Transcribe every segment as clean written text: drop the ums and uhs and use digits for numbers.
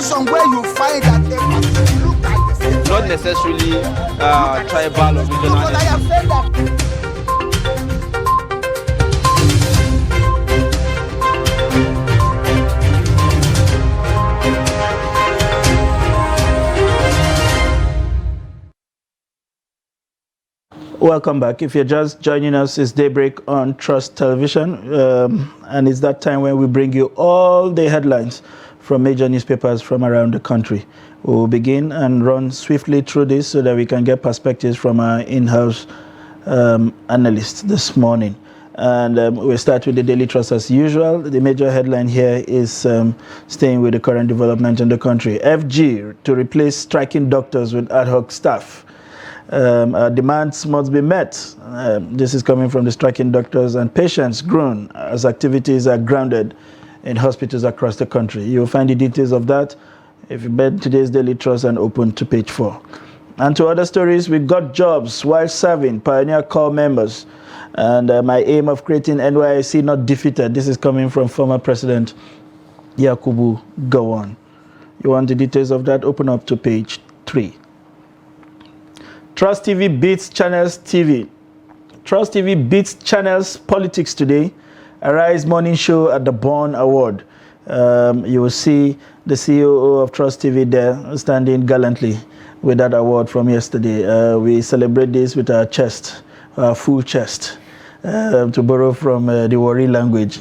depends on where you find that they look at the same. Not necessarily tribal or regional. But I have said that. Welcome back. If you're just joining us, it's Daybreak on Trust Television, and it's that time when we bring you all the headlines from major newspapers from around the country. We will begin and run swiftly through this so that we can get perspectives from our in-house analysts this morning. And we'll start with the Daily Trust as usual. The major headline here is staying with the current development in the country. FG to replace striking doctors with ad hoc staff. Demands must be met. This is coming from the striking doctors, and patients groan as activities are grounded in hospitals across the country. You'll find the details of that if you read today's Daily Trust and open to page 4. And to other stories, we got jobs while serving Pioneer Corps members. And my aim of creating NYC not defeated. This is coming from former President Yakubu Gowon. You want the details of that? Open up to page 3. Trust TV beats Channels TV. Trust TV beats Channels Politics today. Arise morning show at the Bond Award. You will see the CEO of Trust TV there standing gallantly with that award from yesterday. We celebrate this with our chest, our full chest, to borrow from the Wari language.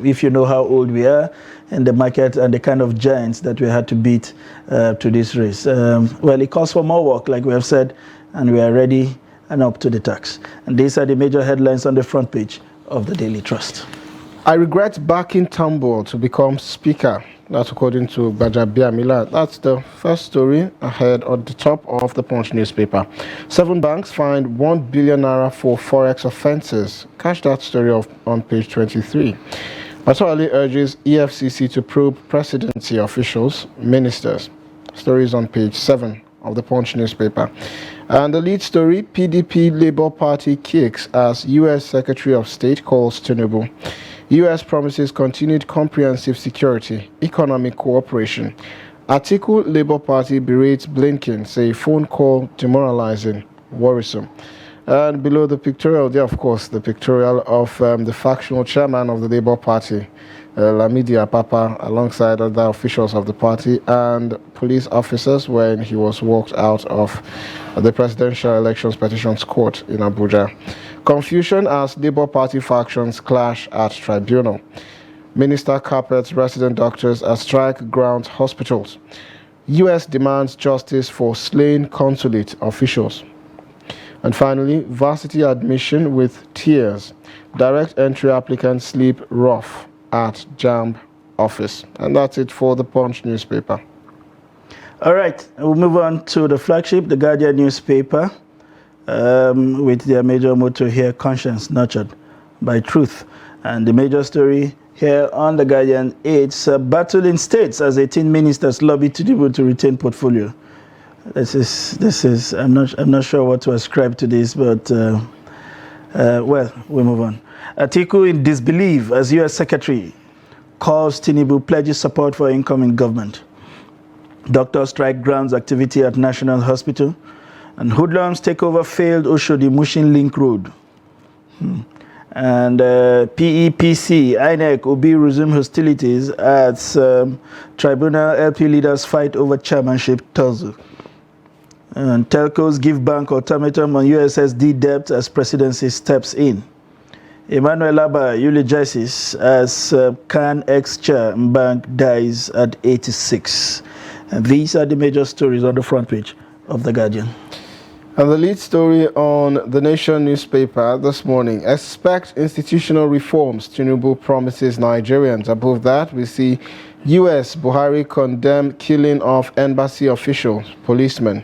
If you know how old we are in the market and the kind of giants that we had to beat to this race. Well, it calls for more work, like we have said, and we are ready and up to the task. And these are the major headlines on the front page of the Daily Trust. I regret backing Tambol to become speaker. That's according to Bajabia Mila. That's the first story ahead at the top of the Punch newspaper. 7 banks fined 1 billion naira for forex offences. Catch that story on page 23. Matawale urges EFCC to probe presidency officials, ministers. Stories on page 7 of the Punch newspaper. And the lead story, PDP Labour Party kicks as U.S. Secretary of State calls Tinubu. U.S. promises continued comprehensive security, economic cooperation. Atiku Labour Party berates Blinken, say phone call demoralizing, worrisome. And below the pictorial there, of course, the pictorial of the factional chairman of the Labour Party, Lamidi Apapa, alongside other officials of the party and police officers when he was walked out of the Presidential Elections Petitions Court in Abuja. Confusion as Labour Party factions clash at tribunal. Minister carpets resident doctors at strike ground hospitals. U.S. demands justice for slain consulate officials. And finally, varsity admission with tears. Direct entry applicants sleep rough at JAMB office. And that's it for the Punch newspaper. All right, we'll move on to the flagship, the Guardian newspaper, with their major motto here, conscience nurtured by truth. And the major story here on the Guardian, it's a battle in states as 18 ministers lobby Tinubu to retain portfolio. This is. I'm not sure what to ascribe to this, but well, we move on. Atiku in disbelief as U.S. Secretary calls Tinubu pledges support for incoming government. Doctor strike grounds activity at National Hospital, and hoodlums take over failed Oshodi Mushin Link Road. And PEPC, INEC, Obi resume hostilities as tribunal LP leaders fight over chairmanship tussle. And telcos give bank ultimatum on USSD debt as presidency steps in. Emmanuel Abba eulogizes as CAN ex-chair bank dies at 86. And these are the major stories on the front page of The Guardian. And the lead story on The Nation newspaper this morning, expect institutional reforms, Tinubu promises Nigerians. Above that, we see U.S. Buhari condemn killing of embassy officials, policemen.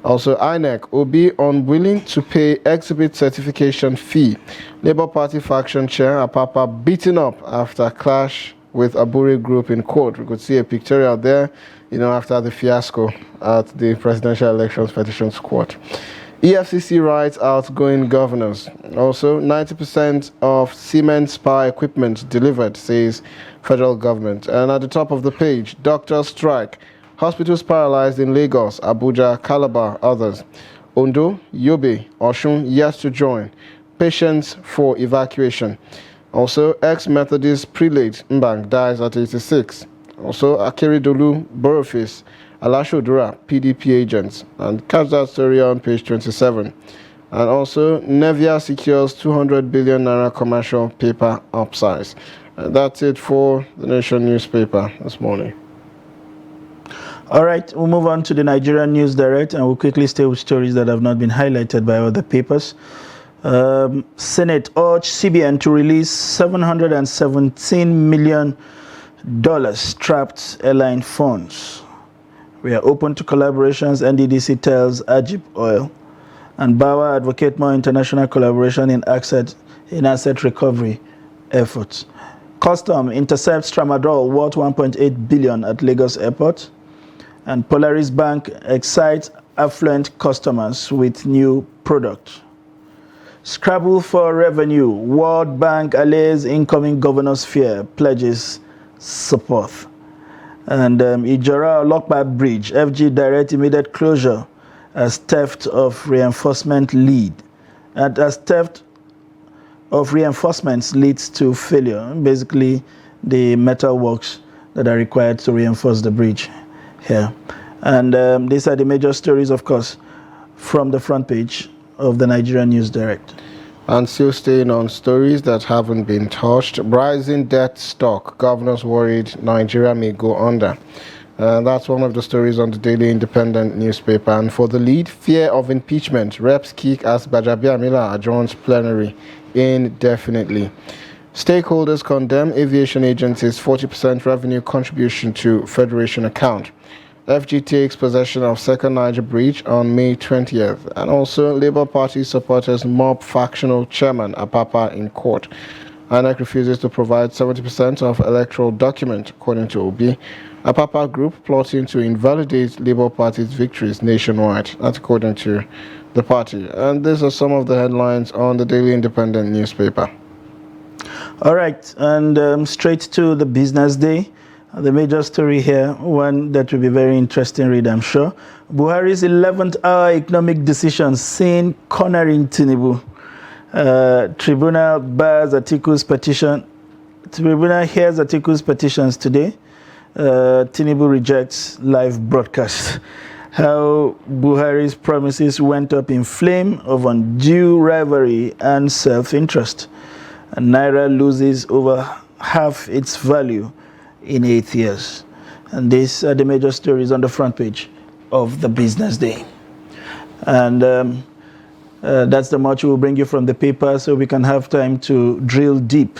Also, INEC, Obi unwilling to pay exhibit certification fee. Labour Party faction chair Apapa beaten up after clash with Aburi group in court. We could see a pictorial there, after the fiasco at the Presidential Elections Petitions Court. EFCC writes outgoing governors. Also, 90% of Siemens power equipment delivered, says federal government. And at the top of the page, doctors strike. Hospitals paralyzed in Lagos, Abuja, Calabar, others. Ondo, Yobe, Oshun yet to join. Patients for evacuation. Also, ex-Methodist prelate Mbang dies at 86. Also, Akeredolu, Borough-Face, Alashodura, PDP agents. And catch that story on page 27. And also, Nevia secures 200 billion naira commercial paper upsize. That's it for the Nation newspaper this morning. All right, we'll move on to the Nigerian News Direct, and we'll quickly stay with stories that have not been highlighted by other papers. Senate urged CBN to release $717 million trapped airline funds. We are open to collaborations, NDDC tells Ajib Oil. And Bauer advocate more international collaboration in asset recovery efforts. Custom intercepts tramadol worth 1.8 billion at Lagos Airport. And Polaris Bank excites affluent customers with new product. Scrabble for revenue. World Bank allays incoming governor's fear, pledges support. And Ijora Lockback Bridge, FG direct immediate closure as theft of reinforcement lead. And as theft of reinforcements leads to failure, basically the metal works that are required to reinforce the bridge here. And these are the major stories, of course, from the front page of the Nigerian News Direct. And still staying on stories that haven't been touched, rising debt stock, governors worried Nigeria may go under. That's one of the stories on the Daily Independent newspaper. And for the lead, fear of impeachment, reps kick as Gbajabiamila adjourns plenary indefinitely. Stakeholders condemn aviation agency's 40% revenue contribution to Federation account. FG takes possession of second Niger Bridge on May 20th. And also, Labour Party supporters mob factional chairman Apapa in court. INEC refuses to provide 70% of electoral document, according to Obi. Apapa group plotting to invalidate Labour Party's victories nationwide. That's according to the party. And these are some of the headlines on the Daily Independent newspaper. All right, and straight to the business day. The major story here, one that will be very interesting read, I'm sure. Buhari's 11th hour economic decision seen cornering Tinubu. Tribunal bars Atiku's petition. Tribunal hears Atiku's petitions today. Tinubu rejects live broadcast. How Buhari's promises went up in flame of undue rivalry and self-interest. And Naira loses over half its value in 8 years. And these are the major stories on the front page of the business day. And that's the much we'll bring you from the paper so we can have time to drill deep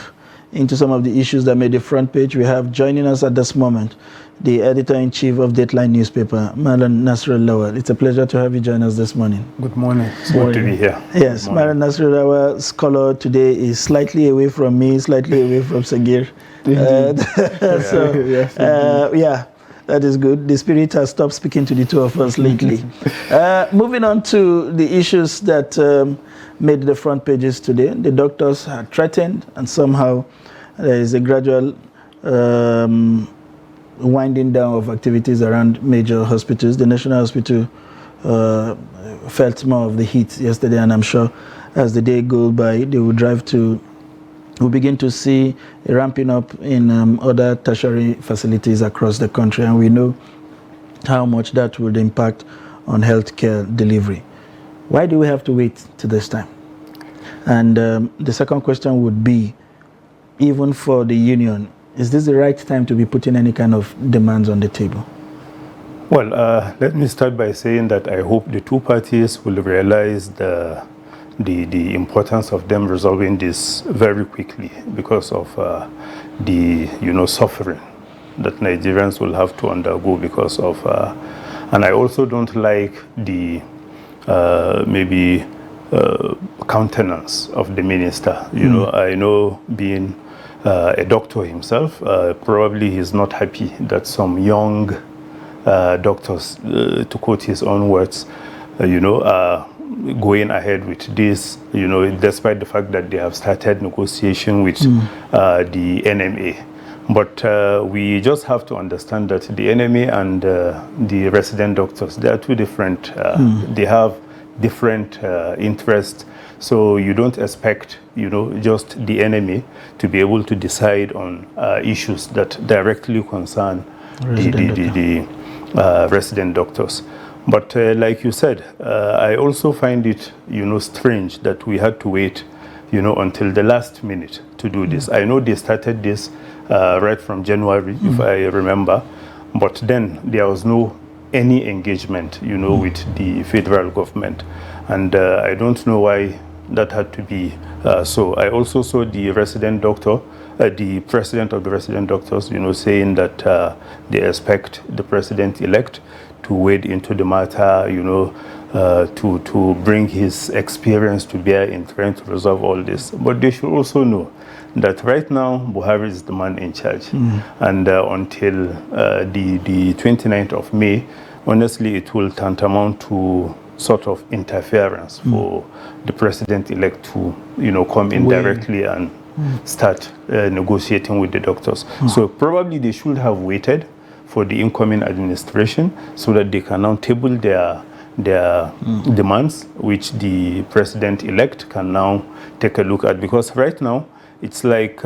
into some of the issues that made the front page. We have joining us at this moment the editor-in-chief of Dateline newspaper, Malan Nasrul Lawal. It's a pleasure to have you join us this morning. Good morning. It's good to be here. Yes, Malan Nasrul Lawal, scholar today, is slightly away from me, slightly away from Sagir. Yeah, that is good. The spirit has stopped speaking to the two of us lately. Moving on to the issues that made the front pages today. The doctors are threatened, and somehow there is a gradual winding down of activities around major hospitals. The National Hospital felt more of the heat yesterday, and I'm sure as the day goes by, they will we'll begin to see a ramping up in other tertiary facilities across the country, and we know how much that would impact on healthcare delivery. Why do we have to wait to this time? And the second question would be, even for the union, is this the right time to be putting any kind of demands on the table? Well, let me start by saying that I hope the two parties will realize the importance of them resolving this very quickly because of the suffering that Nigerians will have to undergo because of and I also don't like the countenance of the minister. I know, being a doctor himself, probably he's not happy that some young doctors, to quote his own words, are going ahead with this, despite the fact that they have started negotiation with the NMA. But we just have to understand that the enemy and the resident doctors, they are two different, they have different interests. So you don't expect, just the enemy to be able to decide on issues that directly concern the resident doctors. But like you said, I also find it, strange that we had to wait, until the last minute to do this. I know they started this right from January, if I remember, but then there was no any engagement, with the federal government, and I don't know why that had to be so. I also saw the resident doctor, the president of the resident doctors, saying that they expect the president-elect to wade into the matter, to bring his experience to bear in trying to resolve all this. But they should also know that right now Buhari is the man in charge, and until the 29th of May, honestly, it will tantamount to sort of interference for the president-elect to, come in directly and start negotiating with the doctors. So probably they should have waited for the incoming administration so that they can now table their demands, which the president-elect can now take a look at. Because right now, it's like,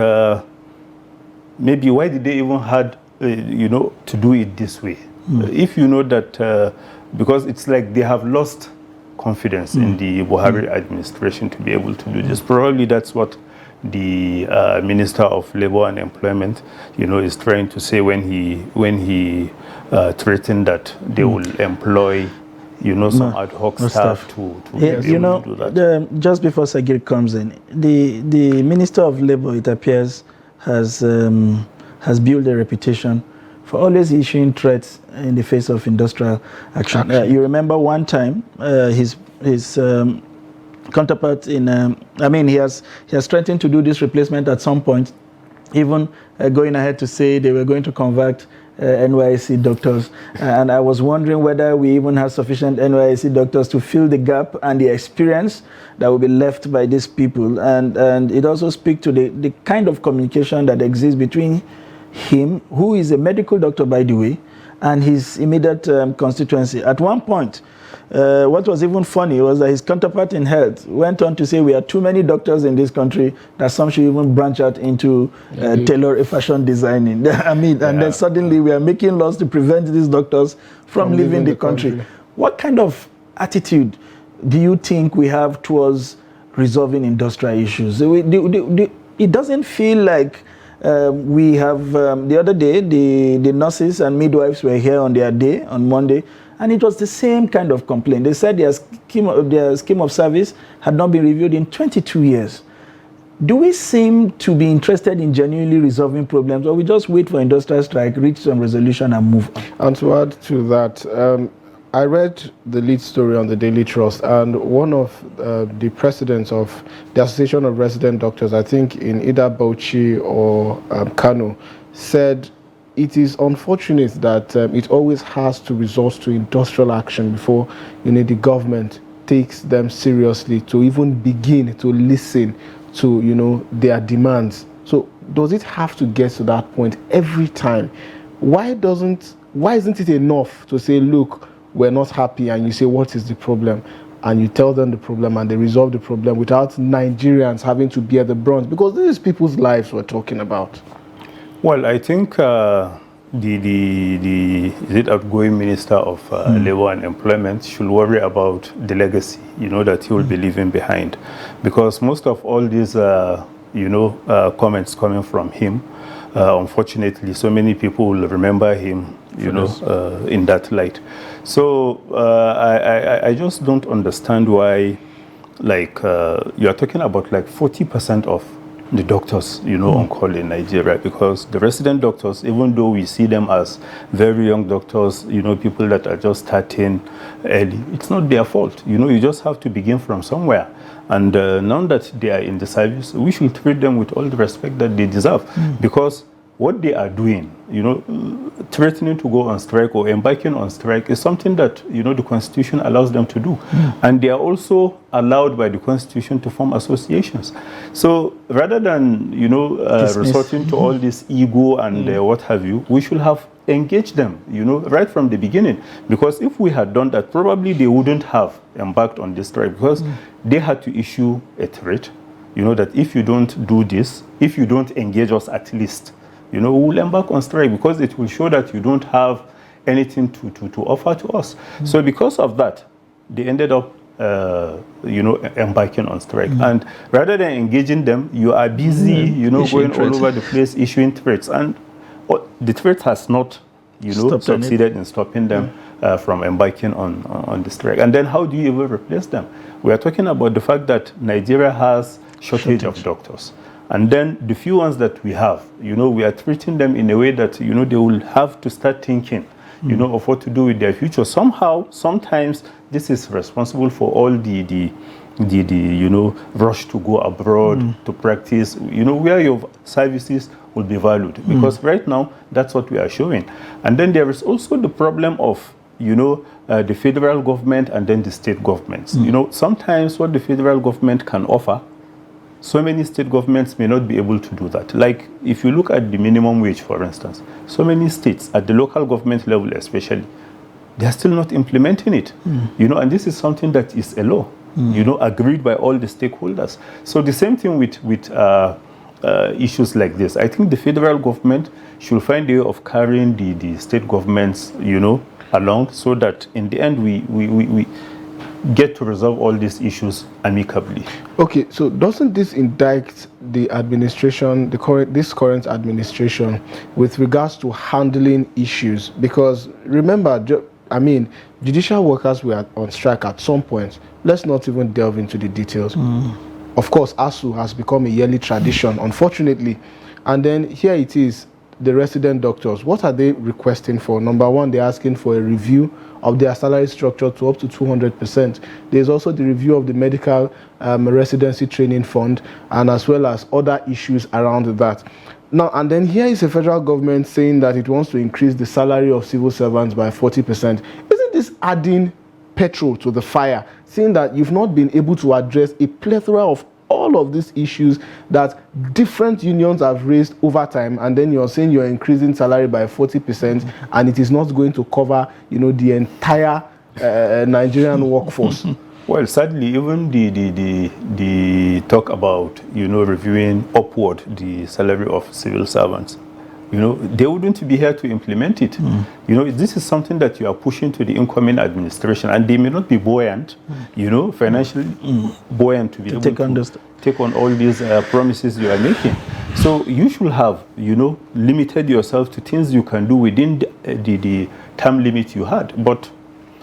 maybe why did they even had, to do it this way? If you know that, because it's like they have lost confidence in the Buhari administration to be able to do this. Probably that's what the Minister of Labor and Employment, is trying to say when he threatened that they will employ, some ad hoc staff to be able to do that. Just before Sagir comes in, the Minister of Labor, it appears, has built a reputation for always issuing threats in the face of industrial action. You remember one time his counterpart in, he has threatened to do this replacement at some point, even going ahead to say they were going to convert NYSC doctors. And I was wondering whether we even have sufficient NYSC doctors to fill the gap and the experience that will be left by these people. And it also speaks to the kind of communication that exists between him, who is a medical doctor, by the way, and his immediate constituency. At one point, what was even funny was that his counterpart in health went on to say we are too many doctors in this country, that some should even branch out into tailor fashion designing. And then suddenly we are making laws to prevent these doctors from leaving the country. What kind of attitude do you think we have towards resolving industrial issues? It doesn't feel like we have, the other day, the nurses and midwives were here on their day, on Monday, and it was the same kind of complaint. They said their scheme of service had not been reviewed in 22 years. Do we seem to be interested in genuinely resolving problems, or we just wait for industrial strike, reach some resolution and move on? And to add to that, I read the lead story on the Daily Trust, and one of the presidents of the Association of Resident Doctors, I think in either Bauchi or Kano, said it is unfortunate that it always has to resort to industrial action before the government takes them seriously to even begin to listen to their demands. So does it have to get to that point every time? Why isn't it enough to say, look, we're not happy, and you say, what is the problem? And you tell them the problem and they resolve the problem without Nigerians having to bear the brunt? Because this is people's lives we're talking about. Well, I think the outgoing Minister of Labor and Employment should worry about the legacy, that he will be leaving behind. Because most of all these, comments coming from him, unfortunately, so many people will remember him, in that light. So I just don't understand why, you are talking about 40% of the doctors, on call in Nigeria, because the resident doctors, even though we see them as very young doctors, people that are just starting early, it's not their fault. You just have to begin from somewhere. And now that they are in the service, we should treat them with all the respect that they deserve. Because what they are doing, threatening to go on strike or embarking on strike is something that, the Constitution allows them to do. And they are also allowed by the Constitution to form associations. So rather than, resorting to all this ego and what have you, we should have engaged them, right from the beginning. Because if we had done that, probably they wouldn't have embarked on this strike, because they had to issue a threat, that if you don't do this, if you don't engage us at least, we will embark on strike, because it will show that you don't have anything to offer to us. So because of that, they ended up, embarking on strike. And rather than engaging them, you are busy, going all over the place, issuing threats. And the threat has not, succeeded in stopping them from embarking on the strike. And then how do you even replace them? We are talking about the fact that Nigeria has shortage of doctors. And then the few ones that we have, we are treating them in a way that, they will have to start thinking, of what to do with their future. Somehow, sometimes this is responsible for all the rush to go abroad to practice, where your services will be valued. Because right now, that's what we are showing. And then there is also the problem of, the federal government and then the state governments. Sometimes what the federal government can offer, so many state governments may not be able to do that. Like, if you look at the minimum wage, for instance, so many states, at the local government level especially, they are still not implementing it. And this is something that is a law, agreed by all the stakeholders. So the same thing with issues like this. I think the federal government should find a way of carrying the state governments, along, so that in the end we get to resolve all these issues amicably. Okay, so doesn't this indict the administration, this current administration, with regards to handling issues? Because remember, judicial workers were on strike at some point. Let's not even delve into the details. Of course, ASU has become a yearly tradition, unfortunately. And then here it is, the resident doctors. What are they requesting for? Number one, they're asking for a review of their salary structure to up to 200%. There's also the review of the medical residency training fund, and as well as other issues around that. Now, and then here is the federal government saying that it wants to increase the salary of civil servants by 40%. Isn't this adding petrol to the fire, seeing that you've not been able to address a plethora of all of these issues that different unions have raised over time, and then you're saying you're increasing salary by 40% and it is not going to cover, the entire Nigerian workforce? Well, sadly, even the talk about, reviewing upward the salary of civil servants, they wouldn't be here to implement it. This is something that you are pushing to the incoming administration, and they may not be buoyant, financially buoyant to be able to take on all these promises you are making. So you should have, limited yourself to things you can do within the term limit you had. But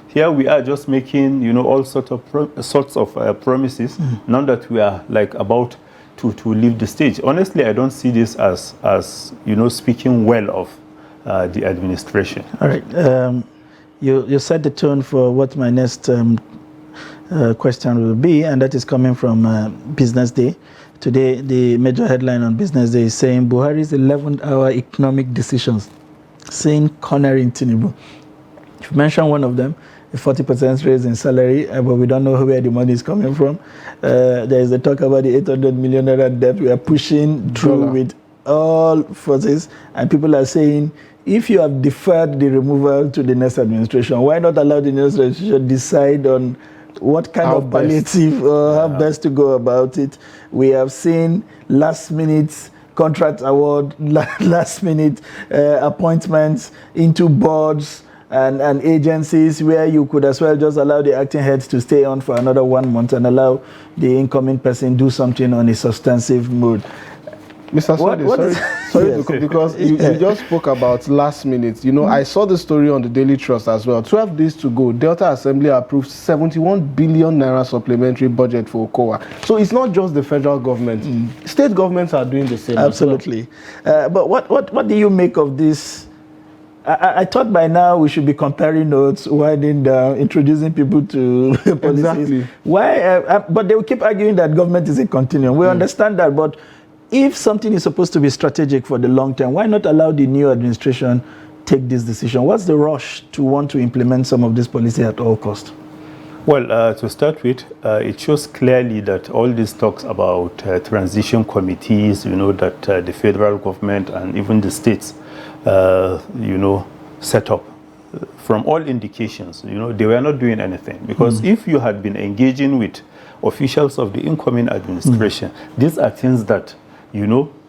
here we are just making, all sorts of promises, now that we are about to leave the stage. Honestly, I don't see this as speaking well of the administration. All right. You set the tone for what my next question will be, and that is coming from Business Day. Today, the major headline on Business Day is saying Buhari's 11th-hour economic decisions, saying cornering Tinubu. You've mentioned one of them, a 40% raise in salary, but we don't know where the money is coming from. There is a talk about the 800 million naira debt we are pushing through with all forces, and people are saying, if you have deferred the removal to the next administration, why not allow the next administration decide on what kind of palliative or how best to go about it? We have seen last-minute contract award, last-minute appointments into boards and agencies, where you could as well just allow the acting heads to stay on for another 1 month and allow the incoming person do something on a substantive mode. Mr. Sorry, because you just spoke about last minute. I saw the story on the Daily Trust as well. 12 days to go, Delta Assembly approved 71 billion naira supplementary budget for OKOA. So it's not just the federal government. State governments are doing the same. Absolutely. But what do you make of this? I thought by now we should be comparing notes, winding down, introducing people to policies. Exactly. Why? But they will keep arguing that government is a continuum. We understand that, but if something is supposed to be strategic for the long term, why not allow the new administration take this decision? What's the rush to want to implement some of this policy at all cost? Well, to start with, it shows clearly that all these talks about transition committees, that the federal government and even the states, set up, from all indications, they were not doing anything. Because if you had been engaging with officials of the incoming administration, these are things that,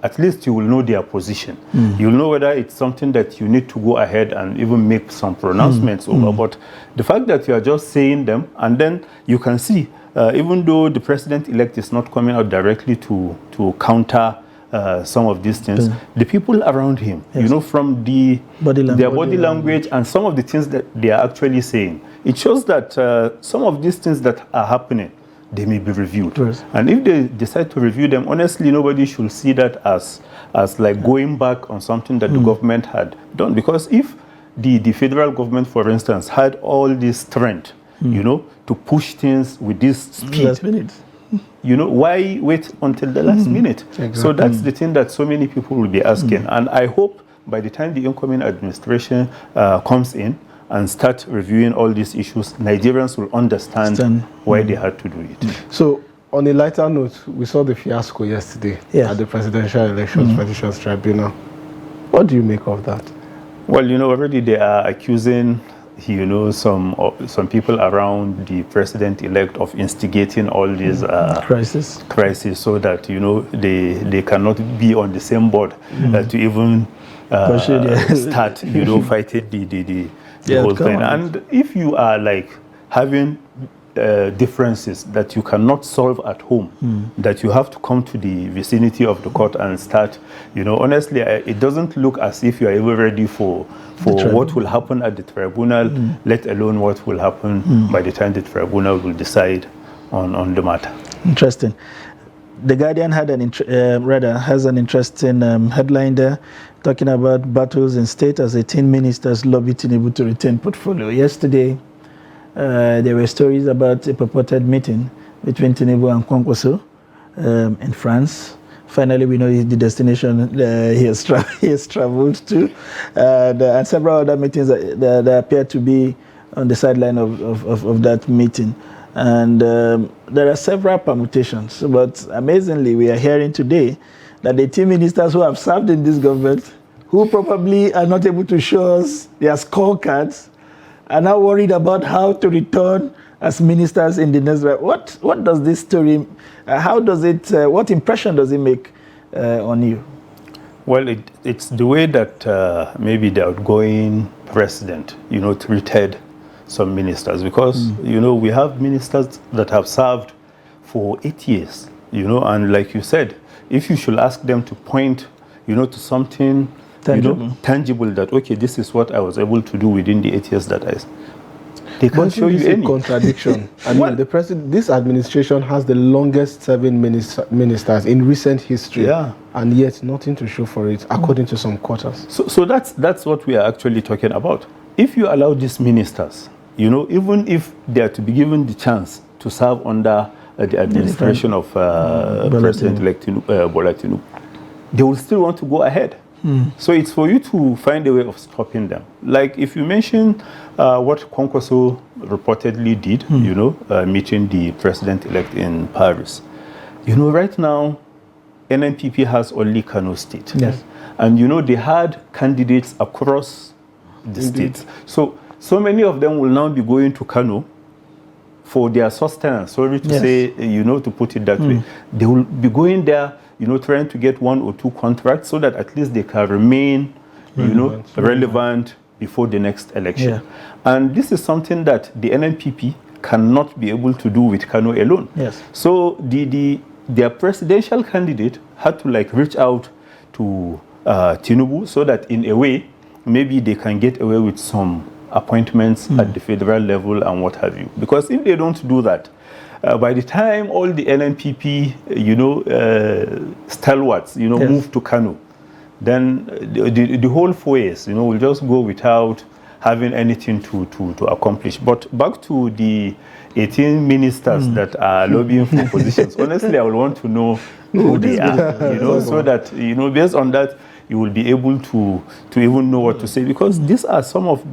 at least you will know their position. You'll know whether it's something that you need to go ahead and even make some pronouncements over. But the fact that you are just saying them, and then you can see, even though the president-elect is not coming out directly to counter some of these things, the people around him, from their body language and some of the things that they are actually saying, it shows that some of these things that are happening, they may be reviewed. And if they decide to review them, honestly, nobody should see that as like going back on something that the government had done. Because if the federal government, for instance, had all this strength, to push things with this speed, Last minute. Why wait until the last minute? Exactly. So that's the thing that so many people will be asking. And I hope by the time the incoming administration comes in and start reviewing all these issues, Nigerians will understand why they had to do it. So, on a lighter note, we saw the fiasco yesterday at the Presidential Elections Petitions Tribunal. What do you make of that? Well, already they are accusing, some people around the president-elect of instigating all these crises, so that they cannot be on the same board to even start fighting the whole thing. And if you are like having differences that you cannot solve at home, that you have to come to the vicinity of the court and start, honestly, it doesn't look as if you are ever ready for what will happen at the tribunal, let alone what will happen by the time the tribunal will decide on the matter. Interesting. The Guardian had has an interesting headline there, talking about battles in state as 18 ministers lobby Tinubu to retain portfolio. Yesterday, there were stories about a purported meeting between Tinubu and Kwankwaso in France. Finally, we know the destination he has traveled to, and several other meetings that appear to be on the sideline of that meeting. And there are several permutations, but amazingly, we are hearing today that the 2 ministers who have served in this government, who probably are not able to show us their scorecards, are now worried about how to return as ministers in the next round. What does this story, what impression does it make on you? Well, it's the way that maybe the outgoing president, treated some ministers, because, we have ministers that have served for 8 years, and like you said, if you should ask them to point, to something tangible that, okay, this is what I was able to do within the 8 years that they can't show you any contradiction. I mean, this administration has the longest serving ministers in recent history, and yet nothing to show for it, according to some quarters. So that's what we are actually talking about. If you allow these ministers, even if they are to be given the chance to serve under the administration of President-elect Bola Tinubu, they will still want to go ahead. So it's for you to find a way of stopping them. Like if you mention what Kwankwaso reportedly did, meeting the president-elect in Paris. Right now, NNPP has only Kano State. Yes. And they had candidates across the states. So many of them will now be going to Kano for their sustenance. Sorry to say, to put it that way. They will be going there, trying to get 1 or 2 contracts so that at least they can remain, relevant before the next election. Yeah. And this is something that the NNPP cannot be able to do with Kano alone. Yes. So their presidential candidate had to reach out to Tinubu so that in a way, maybe they can get away with some appointments at the federal level and what have you. Because if they don't do that, by the time all the NNPP, stalwarts, move to Kano, then the whole 4 years, will just go without having anything to accomplish. But back to the 18 ministers that are lobbying for positions, honestly, I would want to know who they are, you know, so that, you know, based on that, you will be able to even know what to say, because these are some of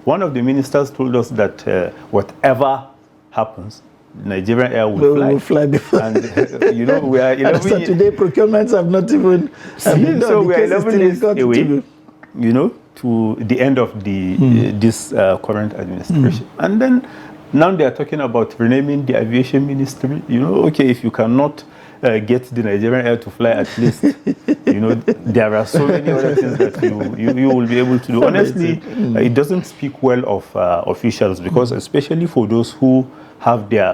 one of the ministers told us that whatever happens, Nigerian Air will fly before. And you know, we are 11 so today procurements have not even been done. So we are The case is 11 still days in court away, you know, to the end of the this current administration. And then now they are talking about renaming the aviation ministry. You know, okay, if you cannot get the Nigerian Air to fly, at least, you know, there are so many other things that you will be able to do. Honestly, it doesn't speak well of officials, because especially for those who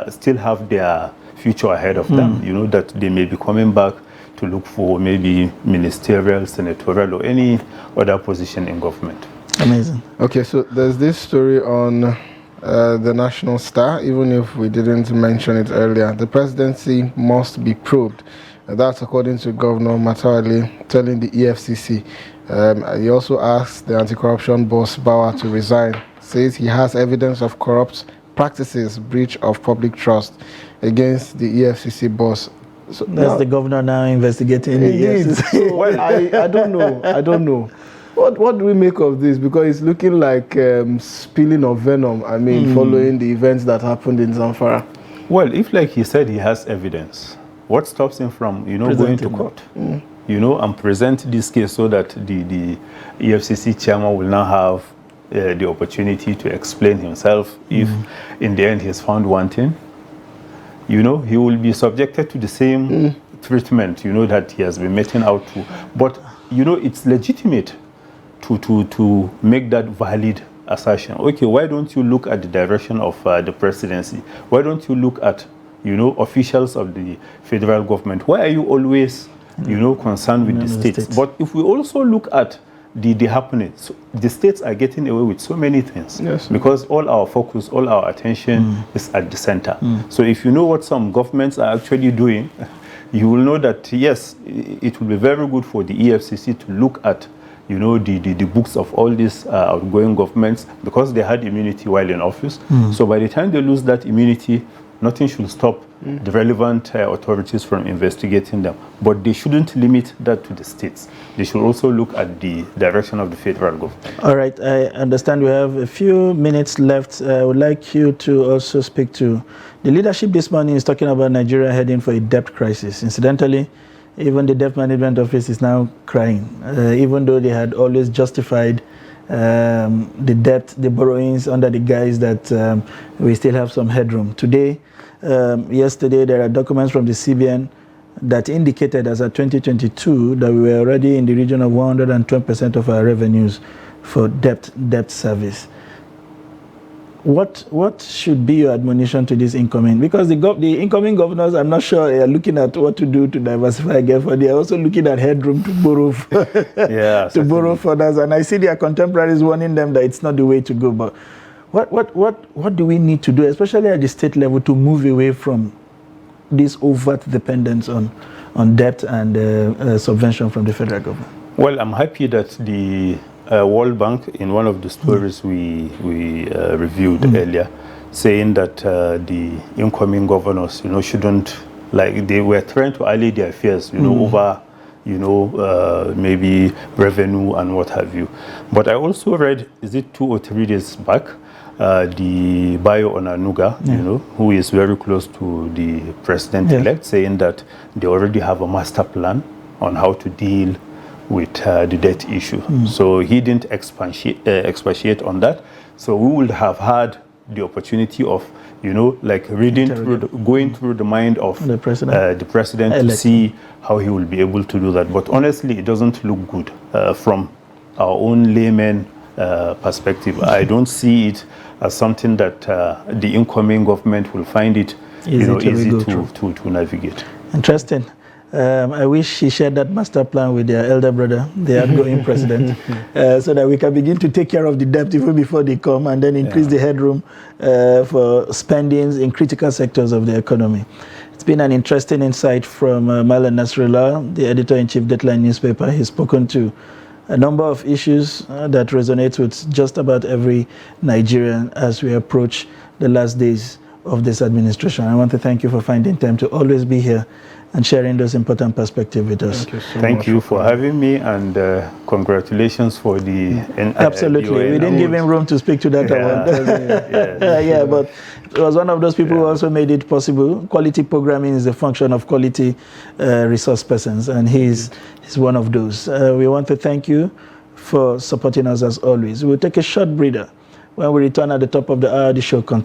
still have their future ahead of them, you know, that they may be coming back to look for maybe ministerial, senatorial, or any other position in government. Amazing. Okay, so there's this story on the National Star, even if we didn't mention it earlier. The presidency must be probed. That's according to Governor Matawale telling the EFCC. He also asked the anti-corruption boss Bauer to resign. Says he has evidence of corrupt practices, breach of public trust against the EFCC boss. So that's the governor now investigating the EFCC. So, well, I don't know. What do we make of this? Because it's looking like spilling of venom, I mean, following the events that happened in Zamfara. Well, if, like he said, he has evidence, what stops him from, you know, going to court? You know, and present this case so that the EFCC chairman will now have the opportunity to explain himself. If in the end he's found wanting, you know, he will be subjected to the same treatment, you know, that he has been meting out to. But, you know, it's legitimate to make that valid assertion. Okay, why don't you look at the direction of the presidency? Why don't you look at, you know, officials of the federal government? Why are you always, you know, concerned with the states? But if we also look at the happenings, so the states are getting away with so many things, because all our focus, all our attention is at the center. So if you know what some governments are actually doing, you will know that, yes, it will be very good for the EFCC to look at, you know, the books of all these outgoing governments, because they had immunity while in office. So by the time they lose that immunity, nothing should stop the relevant authorities from investigating them. But they shouldn't limit that to the states. They should also look at the direction of the federal government. All right, I understand we have a few minutes left. I would like you to also speak to the leadership this morning is talking about Nigeria heading for a debt crisis. Incidentally, even the debt management office is now crying, even though they had always justified the debt, the borrowings under the guise that we still have some headroom. Today, yesterday, there are documents from the CBN that indicated as of 2022 that we were already in the region of 112% of our revenues for debt service. What should be your admonition to this incoming? Because the incoming governors, I'm not sure they are looking at what to do to diversify again, but they are also looking at headroom to borrow, to borrow further. And I see their contemporaries warning them that it's not the way to go. But what do we need to do, especially at the state level, to move away from this overt dependence on debt and subvention from the federal government? Well, I'm happy that the World Bank, in one of the stories we reviewed earlier, saying that the incoming governors, you know, shouldn't, like, they were trying to allay their fears, you know, over, you know, maybe revenue and what have you. But I also read, is it 2 or 3 days back, the Bayo Onanuga, you know, who is very close to the president-elect, saying that they already have a master plan on how to deal with the debt issue. So he didn't expatiate on that. So we would have had the opportunity of, you know, like reading through, going through the mind of the president to see how he will be able to do that. But honestly, it doesn't look good from our own layman perspective. I don't see it as something that the incoming government will find it easy to navigate. Interesting. I wish he shared that master plan with their elder brother, the outgoing president, so that we can begin to take care of the debt even before they come, and then increase the headroom for spendings in critical sectors of the economy. It's been an interesting insight from Malan Nasrullah, the editor-in-chief Deadline newspaper. He's spoken to a number of issues that resonate with just about every Nigerian as we approach the last days of this administration. I want to thank you for finding time to always be here and sharing those important perspectives with us. Thank you so Thank much you for having me, and congratulations for the Absolutely. We didn't give him room to speak to that award. Yeah, but it was one of those people who also made it possible. Quality programming is a function of quality resource persons, and he's one of those. We want to thank you for supporting us as always. We'll take a short breather. When we return at the top of the hour, the show continues.